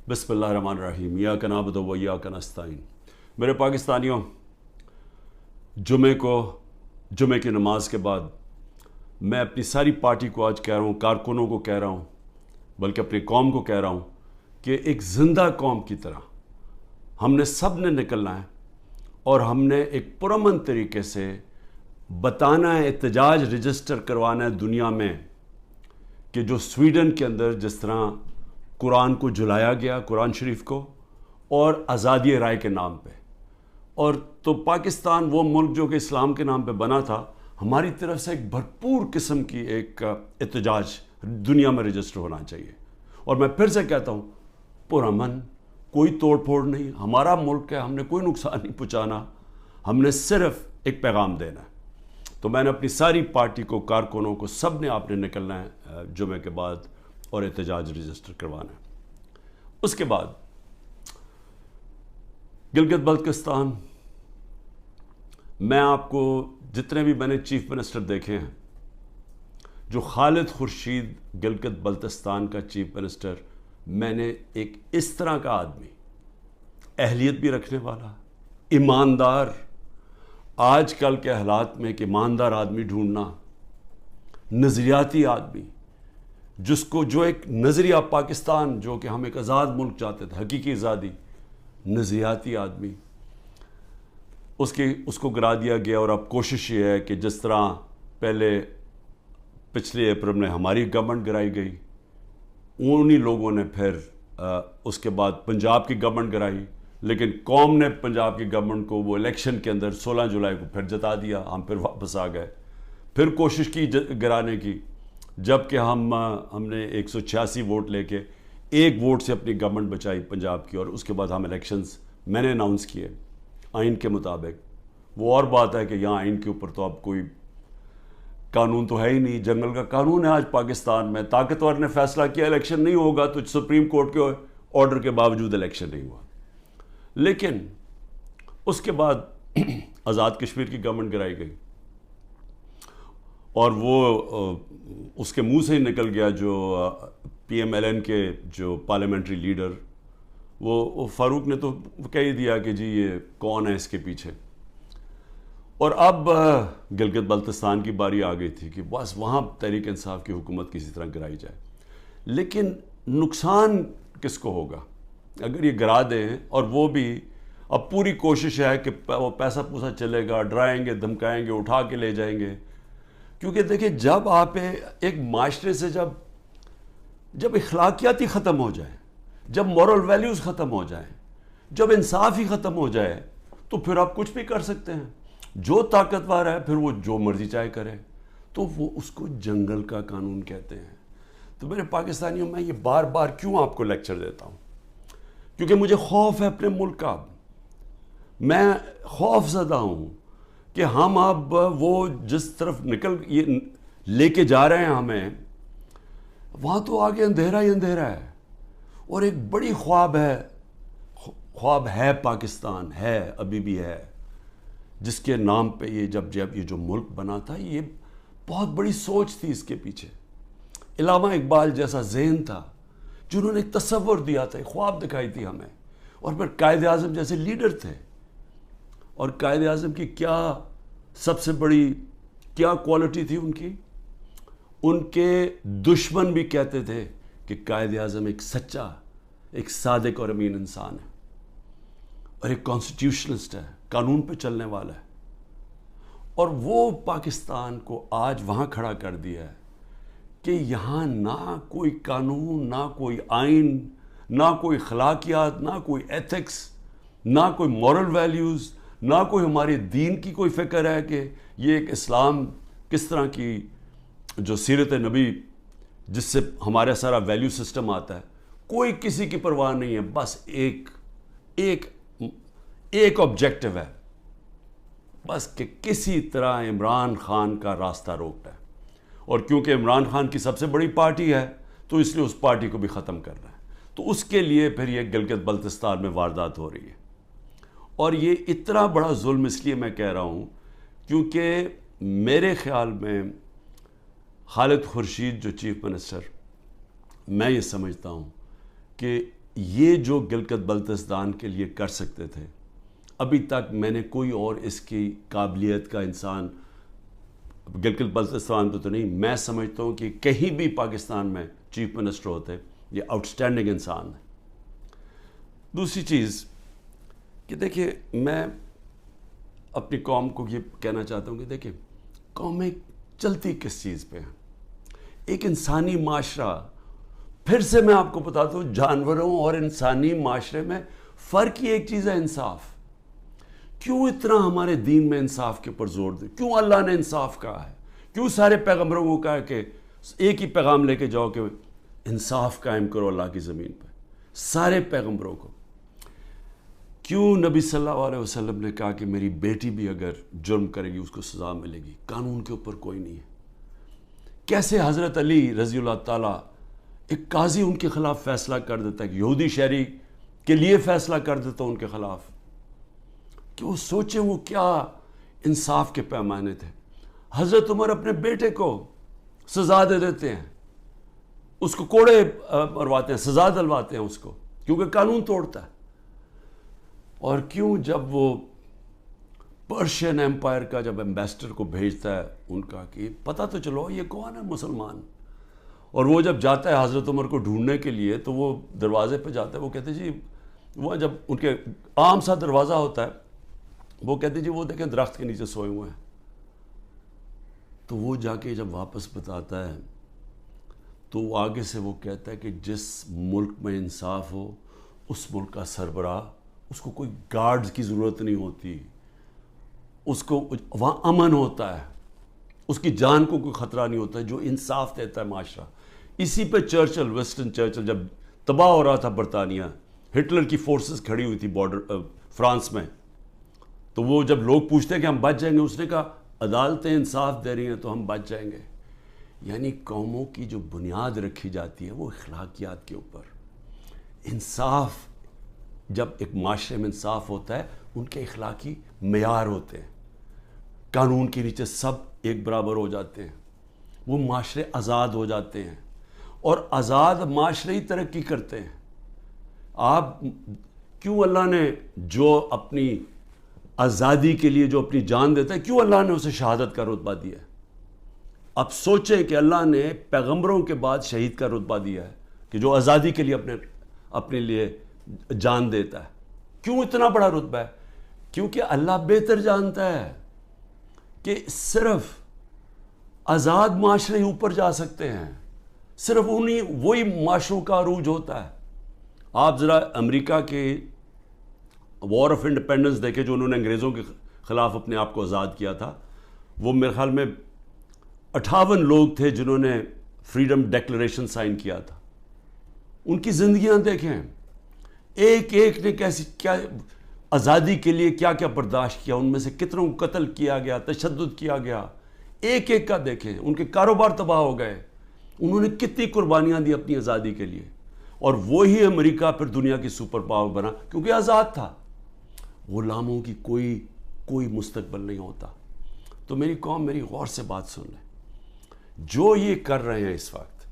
بسم اللہ الرحمن الرحیم ایاک نعبد و ایاک نستعین۔ میرے پاکستانیوں، جمعے کی نماز کے بعد میں اپنی ساری پارٹی کو آج کہہ رہا ہوں، کارکنوں کو کہہ رہا ہوں، بلکہ اپنی قوم کو کہہ رہا ہوں کہ ایک زندہ قوم کی طرح ہم نے سب نے نکلنا ہے اور ہم نے ایک پرامن طریقے سے بتانا ہے، احتجاج رجسٹر کروانا ہے دنیا میں کہ جو سویڈن کے اندر جس طرح قرآن کو جلایا گیا، قرآن شریف کو، اور آزادی رائے کے نام پہ، اور تو پاکستان وہ ملک جو کہ اسلام کے نام پہ بنا تھا، ہماری طرف سے ایک بھرپور قسم کی ایک احتجاج دنیا میں رجسٹر ہونا چاہیے۔ اور میں پھر سے کہتا ہوں، پرامن، کوئی توڑ پھوڑ نہیں، ہمارا ملک ہے، ہم نے کوئی نقصان نہیں پہنچانا، ہم نے صرف ایک پیغام دینا ہے۔ تو میں نے اپنی ساری پارٹی کو، کارکنوں کو، سب نے آپ نے نکلنا ہے جمعے کے بعد اور احتجاج رجسٹر کروانا ہے۔ اس کے بعد گلگت بلتستان، میں آپ کو جتنے بھی میں نے چیف منسٹر دیکھے ہیں، جو خالد خورشید گلگت بلتستان کا چیف منسٹر، میں نے ایک اس طرح کا آدمی، اہلیت بھی رکھنے والا، ایماندار، آج کل کے حالات میں ایک ایماندار آدمی ڈھونڈنا، نظریاتی آدمی، جو ایک نظریہ پاکستان، جو کہ ہم ایک آزاد ملک چاہتے تھے، حقیقی آزادی، نظریاتی آدمی، اس کو گرا دیا گیا۔ اور اب کوشش یہ ہے کہ جس طرح پچھلے اپریل میں ہماری گورنمنٹ گرائی گئی، انہی لوگوں نے پھر اس کے بعد پنجاب کی گورنمنٹ گرائی، لیکن قوم نے پنجاب کی گورنمنٹ کو وہ الیکشن کے اندر 16 جولائی کو پھر جتا دیا، ہم پھر واپس آ گئے، پھر کوشش کی گرانے کی، جب کہ ہم نے 186 ووٹ لے کے ایک ووٹ سے اپنی گورنمنٹ بچائی پنجاب کی، اور اس کے بعد ہم الیکشنز میں نے اناؤنس کیے آئین کے مطابق۔ وہ اور بات ہے کہ یہاں آئین کے اوپر تو اب کوئی قانون تو ہے ہی نہیں، جنگل کا قانون ہے آج پاکستان میں، طاقتور نے فیصلہ کیا الیکشن نہیں ہوگا تو سپریم کورٹ کے آرڈر کے باوجود الیکشن نہیں ہوا۔ لیکن اس کے بعد آزاد کشمیر کی گورنمنٹ گرائی گئی، اور وہ اس کے منہ سے ہی نکل گیا، جو پی ایم ایل این کے جو پارلیمنٹری لیڈر، وہ فاروق نے تو کہہ ہی دیا کہ جی یہ کون ہے اس کے پیچھے۔ اور اب گلگت بلتستان کی باری آ گئی تھی کہ بس وہاں تحریک انصاف کی حکومت کسی طرح گرائی جائے، لیکن نقصان کس کو ہوگا اگر یہ گرا دیں؟ اور وہ بھی اب پوری کوشش ہے کہ وہ پیسہ پوسا چلے گا، ڈرائیں گے، دھمکائیں گے، اٹھا کے لے جائیں گے، کیونکہ دیکھیں جب آپ ایک معاشرے سے جب اخلاقیات ہی ختم ہو جائیں، جب مورل ویلیوز ختم ہو جائیں، جب انصاف ہی ختم ہو جائے، تو پھر آپ کچھ بھی کر سکتے ہیں۔ جو طاقتور ہے پھر وہ جو مرضی چاہے کرے، تو وہ اس کو جنگل کا قانون کہتے ہیں۔ تو میرے پاکستانیوں، میں یہ بار بار کیوں آپ کو لیکچر دیتا ہوں؟ کیونکہ مجھے خوف ہے اپنے ملک کا، میں خوف زدہ ہوں کہ ہم اب وہ جس طرف یہ لے کے جا رہے ہیں ہمیں، وہاں تو آگے اندھیرا ہی اندھیرا ہے، اور ایک بڑی خواب ہے پاکستان، ہے ابھی بھی ہے، جس کے نام پہ جب یہ جو ملک بنا تھا، یہ بہت بڑی سوچ تھی اس کے پیچھے۔ علامہ اقبال جیسا ذہن تھا، جنہوں نے ایک تصور دیا تھا، ایک خواب دکھائی تھی ہمیں، اور پھر قائد اعظم جیسے لیڈر تھے، اور قائد اعظم کی کیا سب سے بڑی کیا کوالٹی تھی ان کے دشمن بھی کہتے تھے کہ قائد اعظم ایک سچا، ایک صادق اور امین انسان ہے، اور ایک کانسٹیٹیوشنسٹ ہے، قانون پہ چلنے والا ہے۔ اور وہ پاکستان کو آج وہاں کھڑا کر دیا ہے کہ یہاں نہ کوئی قانون، نہ کوئی آئین، نہ کوئی اخلاقیات، نہ کوئی ایتھکس، نہ کوئی مورل ویلیوز، نہ کوئی ہمارے دین کی کوئی فکر ہے کہ یہ ایک اسلام کس طرح کی جو سیرت نبی جس سے ہمارا سارا ویلیو سسٹم آتا ہے، کوئی کسی کی پرواہ نہیں ہے، بس ایک آبجیکٹو ہے، بس کہ کسی طرح عمران خان کا راستہ روکنا ہے، اور کیونکہ عمران خان کی سب سے بڑی پارٹی ہے تو اس لیے اس پارٹی کو بھی ختم کرنا ہے۔ تو اس کے لیے پھر یہ گلگت بلتستان میں واردات ہو رہی ہے، اور یہ اتنا بڑا ظلم اس لیے میں کہہ رہا ہوں کیونکہ میرے خیال میں خالد خورشید جو چیف منسٹر، میں یہ سمجھتا ہوں کہ یہ جو گلگت بلتستان کے لیے کر سکتے تھے، ابھی تک میں نے کوئی اور اس کی قابلیت کا انسان گلگت بلتستان پہ تو نہیں، میں سمجھتا ہوں کہ کہیں بھی پاکستان میں چیف منسٹر ہوتے، یہ آؤٹسٹینڈنگ انسان ہے۔ دوسری چیز کہ دیکھیں، میں اپنی قوم کو یہ کہنا چاہتا ہوں کہ دیکھیں، قومیں چلتی کس چیز پہ ہیں؟ ایک انسانی معاشرہ، پھر سے میں آپ کو بتاتا ہوں، جانوروں اور انسانی معاشرے میں فرق ہی ایک چیز ہے، انصاف۔ کیوں اتنا ہمارے دین میں انصاف کے اوپر زور دے؟ کیوں اللہ نے انصاف کہا ہے؟ کیوں سارے پیغمبروں کو کہا کہ ایک ہی پیغام لے کے جاؤ کہ انصاف قائم کرو اللہ کی زمین پہ؟ سارے پیغمبروں کو کیوں نبی صلی اللہ علیہ وسلم نے کہا کہ میری بیٹی بھی اگر جرم کرے گی اس کو سزا ملے گی؟ قانون کے اوپر کوئی نہیں ہے۔ کیسے حضرت علی رضی اللہ تعالیٰ، ایک قاضی ان کے خلاف فیصلہ کر دیتا ہے، یہودی شہری کے لیے فیصلہ کر دیتا ان کے خلاف، کہ وہ سوچیں وہ کیا انصاف کے پیمانے تھے۔ حضرت عمر اپنے بیٹے کو سزا دے دیتے ہیں، اس کو کوڑے مرواتے ہیں، سزا دلواتے ہیں اس کو، کیونکہ قانون توڑتا ہے۔ اور کیوں جب وہ پرشین ایمپائر کا جب ایمبیسڈر کو بھیجتا ہے ان کا کہ پتہ تو چلو یہ کون ہے مسلمان، اور وہ جب جاتا ہے حضرت عمر کو ڈھونڈنے کے لیے تو وہ دروازے پہ جاتا ہے، وہ کہتے جی، وہ جب ان کے عام سا دروازہ ہوتا ہے، وہ کہتے جی وہ دیکھیں درخت کے نیچے سوئے ہوئے ہیں۔ تو وہ جا کے جب واپس بتاتا ہے تو وہ آگے سے وہ کہتا ہے کہ جس ملک میں انصاف ہو اس ملک کا سربراہ، اس کو کوئی گارڈز کی ضرورت نہیں ہوتی، اس کو وہاں امن ہوتا ہے، اس کی جان کو کوئی خطرہ نہیں ہوتا ہے، جو انصاف دیتا ہے معاشرہ۔ اسی پہ چرچل، وسٹن چرچل جب تباہ ہو رہا تھا برطانیہ، ہٹلر کی فورسز کھڑی ہوئی تھی بارڈر فرانس میں، تو وہ جب لوگ پوچھتے ہیں کہ ہم بچ جائیں گے، اس نے کہا عدالتیں انصاف دے رہی ہیں تو ہم بچ جائیں گے۔ یعنی قوموں کی جو بنیاد رکھی جاتی ہے وہ اخلاقیات کے اوپر۔ انصاف، جب ایک معاشرے میں انصاف ہوتا ہے ان کے اخلاقی معیار ہوتے ہیں، قانون کے نیچے سب ایک برابر ہو جاتے ہیں، وہ معاشرے آزاد ہو جاتے ہیں، اور آزاد معاشرے ہی ترقی کرتے ہیں۔ آپ کیوں اللہ نے جو اپنی آزادی کے لیے جو اپنی جان دیتا ہے، کیوں اللہ نے اسے شہادت کا رتبہ دیا ہے؟ اب سوچیں کہ اللہ نے پیغمبروں کے بعد شہید کا رتبہ دیا ہے کہ جو آزادی کے لیے اپنے لیے جان دیتا ہے۔ کیوں اتنا بڑا رتبہ ہے؟ کیونکہ اللہ بہتر جانتا ہے کہ صرف آزاد معاشرے ہی اوپر جا سکتے ہیں، صرف وہی معاشروں کا عروج ہوتا ہے۔ آپ ذرا امریکہ کے وار آف انڈیپینڈنس دیکھیں، جو انہوں نے انگریزوں کے خلاف اپنے آپ کو آزاد کیا تھا، وہ میرے خیال میں 58 لوگ تھے جنہوں نے فریڈم ڈیکلریشن سائن کیا تھا۔ ان کی زندگیاں دیکھیں، ایک ایک نے کیا آزادی کے لیے کیا کیا برداشت کیا، ان میں سے کتنوں کو قتل کیا گیا، تشدد کیا گیا، ایک ایک کا دیکھیں، ان کے کاروبار تباہ ہو گئے، انہوں نے کتنی قربانیاں دی اپنی آزادی کے لیے، اور وہی امریکہ پھر دنیا کی سپر پاور بنا کیونکہ آزاد تھا۔ غلاموں کی کوئی مستقبل نہیں ہوتا۔ تو میری قوم، میری غور سے بات سن لیں، جو یہ کر رہے ہیں اس وقت،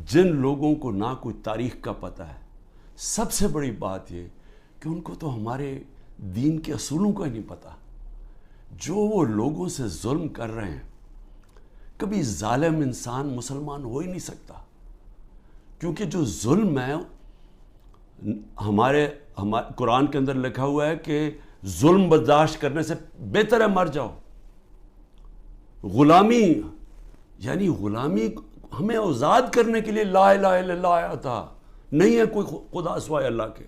جن لوگوں کو نہ کوئی تاریخ کا پتہ ہے، سب سے بڑی بات یہ کہ ان کو تو ہمارے دین کے اصولوں کا ہی نہیں پتہ۔ جو وہ لوگوں سے ظلم کر رہے ہیں، کبھی ظالم انسان مسلمان ہو ہی نہیں سکتا، کیونکہ جو ظلم ہے، ہمارے قرآن کے اندر لکھا ہوا ہے کہ ظلم برداشت کرنے سے بہتر ہے مر جاؤ۔ غلامی، یعنی غلامی ہمیں آزاد کرنے کے لیے لا الہ الا اللہ آیا تھا، نہیں ہے کوئی خدا سوائے اللہ کے،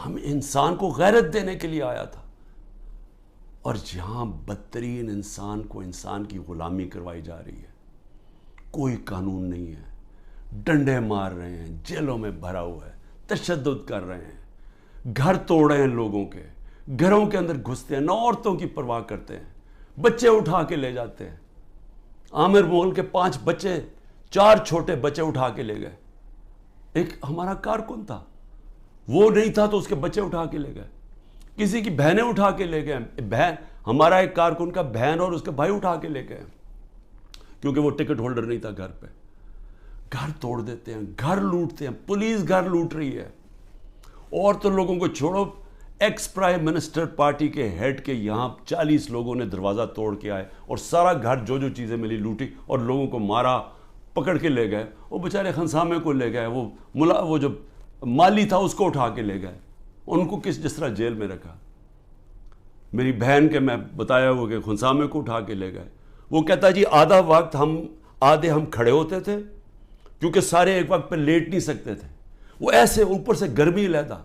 ہم انسان کو غیرت دینے کے لیے آیا تھا۔ اور جہاں بدترین انسان کو انسان کی غلامی کروائی جا رہی ہے، کوئی قانون نہیں ہے، ڈنڈے مار رہے ہیں، جیلوں میں بھرا ہوا ہے، تشدد کر رہے ہیں، گھر توڑ رہے ہیں لوگوں کے، گھروں کے اندر گھستے ہیں، نہ عورتوں کی پرواہ کرتے ہیں، بچے اٹھا کے لے جاتے ہیں۔ عامر مغل کے 5 بچے، 4 چھوٹے بچے اٹھا کے لے گئے۔ ایک ہمارا کارکن تھا، وہ نہیں تھا تو اس کے بچے اٹھا کے لے گئے، کسی کی بہنیں اٹھا کے لے گئے، ہمارا ایک کارکن کا بہن اور اس کے بھائی اٹھا کے لے گئے، کیونکہ وہ ٹکٹ ہولڈر نہیں تھا گھر پہ۔ گھر توڑ دیتے ہیں, گھر لوٹتے ہیں, پولیس گھر لوٹ رہی ہے. اور تو لوگوں کو چھوڑو, ایکس پرائم منسٹر پارٹی کے ہیڈ کے یہاں 40 لوگوں نے دروازہ توڑ کے آئے اور سارا گھر جو چیزیں ملی لوٹی اور لوگوں کو مارا, پکڑ کے لے گئے. وہ بیچارے خنسامے کو لے گئے, وہ جو مالی تھا اس کو اٹھا کے لے گئے, ان کو جس طرح جیل میں رکھا. میری بہن کے میں بتایا ہوا کہ خنسامے کو اٹھا کے لے گئے. وہ کہتا جی آدھا وقت آدھے ہم کھڑے ہوتے تھے کیونکہ سارے ایک وقت پہ لیٹ نہیں سکتے تھے. وہ ایسے اوپر سے گرمی لیتا,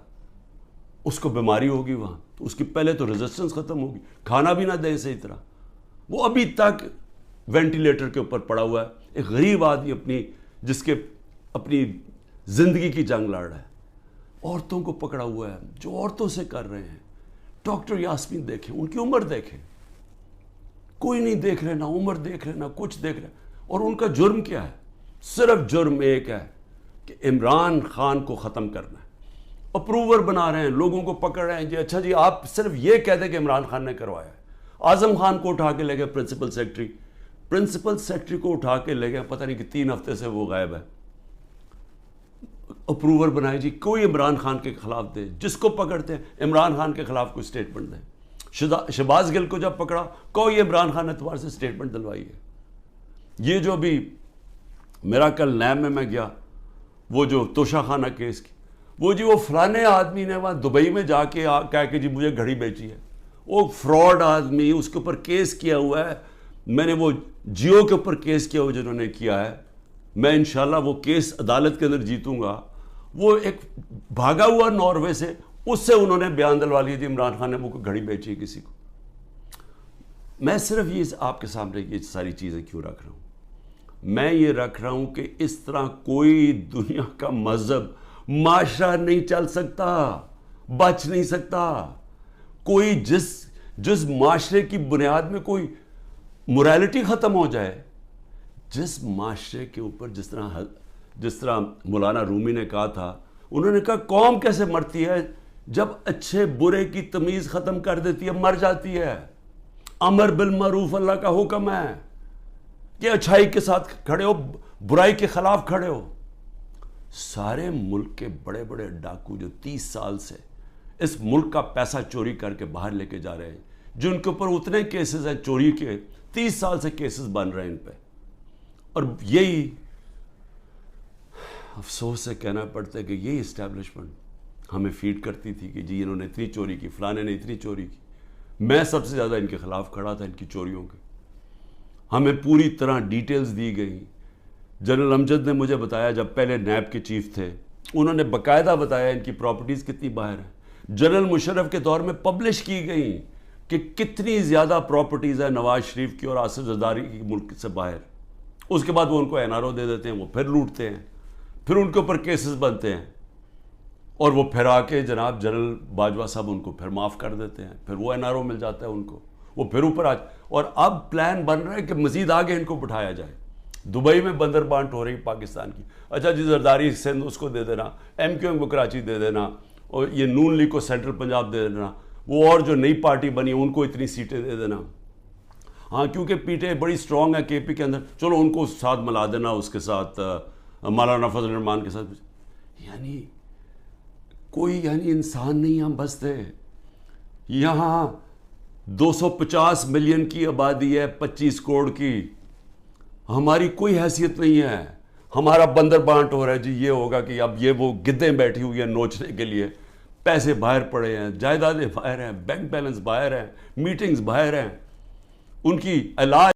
اس کو بیماری ہوگی وہاں, تو اس کی پہلے تو ریزسٹنس ختم ہوگی, کھانا بھی نہ دے صحیح طرح. وہ ابھی تک وینٹیلیٹر کے اوپر پڑا ہوا ہے. ایک غریب آدمی جس کے اپنی زندگی کی جنگ لڑ رہا ہے. عورتوں کو پکڑا ہوا ہے جو عورتوں سے کر رہے ہیں. ڈاکٹر یاسمین دیکھیں, ان کی عمر دیکھیں, کوئی نہیں دیکھ رہے, نہ عمر دیکھ رہے, نہ کچھ دیکھ رہے. اور ان کا جرم کیا ہے؟ صرف جرم ایک ہے کہ عمران خان کو ختم کرنا ہے. اپروور بنا رہے ہیں, لوگوں کو پکڑ رہے ہیں. جی اچھا جی آپ صرف یہ کہہ دیں کہ عمران خان نے کروایا ہے. اعظم خان کو اٹھا کے لے گئے پرنسپل سیکرٹری کو اٹھا کے لے گئے, پتہ نہیں کہ 3 ہفتے سے وہ غائب ہے. اپروور بنائے جی, کوئی عمران خان کے خلاف دے, جس کو پکڑتے ہیں عمران خان کے خلاف کوئی سٹیٹمنٹ دیں. شہباز گل کو جب پکڑا کوئی عمران خان اعتبار سے سٹیٹمنٹ دلوائی ہے. یہ جو بھی میرا کل نیب میں گیا, وہ جو توشہ خانہ کیس کی, وہ جی وہ فلانے آدمی نے وہاں دبئی میں جا کے کہا کہ جی مجھے گھڑی بیچی ہے. وہ فراڈ آدمی, اس کے اوپر کیس کیا ہوا ہے. میں نے وہ جیو کے اوپر کیس کیا ہوا جنہوں نے کیا ہے, میں انشاءاللہ وہ کیس عدالت کے اندر جیتوں گا. وہ ایک بھاگا ہوا ناروے سے, اس سے انہوں نے بیان دلوا لیا جی عمران خان نے وہ گھڑی بیچی ہے کسی کو. میں صرف یہ آپ کے سامنے یہ ساری چیزیں کیوں رکھ رہا ہوں؟ میں یہ رکھ رہا ہوں کہ اس طرح کوئی دنیا کا مذہب معاشرہ نہیں چل سکتا, بچ نہیں سکتا. کوئی جس معاشرے کی بنیاد میں کوئی موریلٹی ختم ہو جائے, جس معاشرے کے اوپر جس طرح مولانا رومی نے کہا تھا, انہوں نے کہا قوم کیسے مرتی ہے جب اچھے برے کی تمیز ختم کر دیتی ہے, مر جاتی ہے. امر بالمعروف اللہ کا حکم ہے کہ اچھائی کے ساتھ کھڑے ہو, برائی کے خلاف کھڑے ہو. سارے ملک کے بڑے بڑے ڈاکو جو 30 سال سے اس ملک کا پیسہ چوری کر کے باہر لے کے جا رہے ہیں, جن کے اوپر اتنے کیسز ہیں چوری کے, 30 سال سے کیسز بن رہے ہیں ان پہ. اور یہی افسوس سے کہنا پڑتا ہے کہ یہی اسٹیبلشمنٹ ہمیں فیڈ کرتی تھی کہ جی انہوں نے اتنی چوری کی, فلانے نے اتنی چوری کی. میں سب سے زیادہ ان کے خلاف کھڑا تھا, ان کی چوریوں کے. ہمیں پوری طرح ڈیٹیلز دی گئی. جنرل امجد نے مجھے بتایا, جب پہلے نیب کے چیف تھے, انہوں نے باقاعدہ بتایا ان کی پراپرٹیز کتنی باہر ہیں. جنرل مشرف کے دور میں پبلش کی گئی کہ کتنی زیادہ پراپرٹیز ہیں نواز شریف کی اور آصف زرداری کی ملک سے باہر. اس کے بعد وہ ان کو NRO دے دیتے ہیں, وہ پھر لوٹتے ہیں, پھر ان کے اوپر کیسز بنتے ہیں, اور وہ پھر آ کے جناب جنرل باجوہ صاحب ان کو پھر معاف کر دیتے ہیں, پھر وہ NRO مل جاتا ہے ان کو, وہ پھر اوپر اور اب پلان بن رہا ہے کہ مزید آگے ان کو بٹھایا جائے. دبئی میں بندر بانٹ ہو رہی پاکستان کی. اچھا جی زرداری سندھ اس کو دے دینا, MQM کو کراچی دے دینا, اور یہ نون لیگ کو سینٹرل پنجاب دے دینا, وہ اور جو نئی پارٹی بنی ان کو اتنی سیٹیں دے دینا. ہاں کیونکہ پیٹیں بڑی سٹرونگ ہے KP کے اندر, چلو ان کو ساتھ ملا دینا, اس کے ساتھ مولانا فضل الرحمان کے ساتھ. یعنی کوئی انسان نہیں ہم بستے. یہاں 250 ملین کی آبادی ہے, 25 کروڑ کی. ہماری کوئی حیثیت نہیں ہے. ہمارا بندر بانٹ ہو رہا ہے جی, یہ ہوگا کہ اب یہ وہ گدیں بیٹھی ہوئی ہیں نوچنے کے لیے, پیسے باہر پڑے ہیں, جائیدادیں باہر ہیں, بینک بیلنس باہر ہیں, میٹنگز باہر ہیں, ان کی علاج